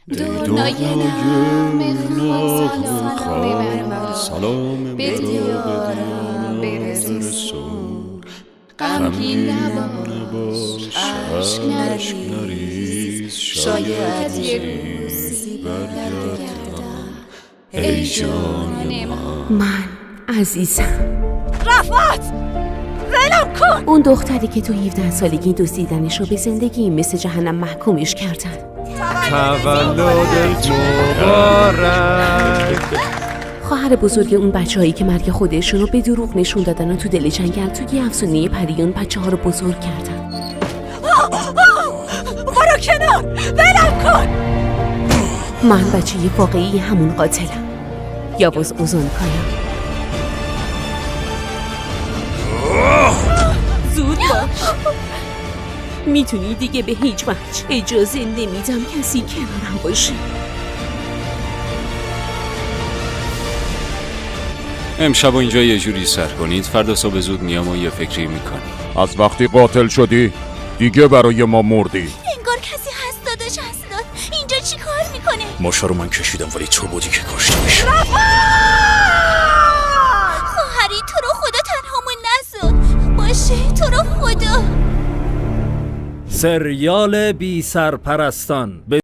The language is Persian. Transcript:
دنیای میخواد سلام به دیارم برسون غمگین نباش عشق نریز شاید یه روزی برگردم ای جان من عزیزم رفعت ولم کن. اون دختری که تو 17 سالگی دزدیدنش رو به زندگی مثل جهنم محکومش کردن. تولدت مبارک. خواهر بزرگ اون بچه‌هایی که مرگ خودشون رو به دروغ نشون دادن و تو دل جنگل توی افسانه پریان بچه‌ها رو بزرگ کردن. برو کنار ولم کن. من بچه واقعی همون قاتلم. یابوز اوزونکایا. زود باش. میتونی دیگه به هیچ وجه اجازه نمیدم کسی کنارم باشه. امشب اینجا یه جوری سر کنید، فردا صبح زود میام و یه فکری میکنی. از وقتی قاتل شدی دیگه برای ما مردی. انگار کسی هست داداش اسناد اینجا چی کار میکنه؟ ماشا رو من کشیدم ولی تو بودی که کشتیمش. خواهری تو رو خدا تنهامون نذار باشه، تو رو خدا. سریال بی سرپرستان.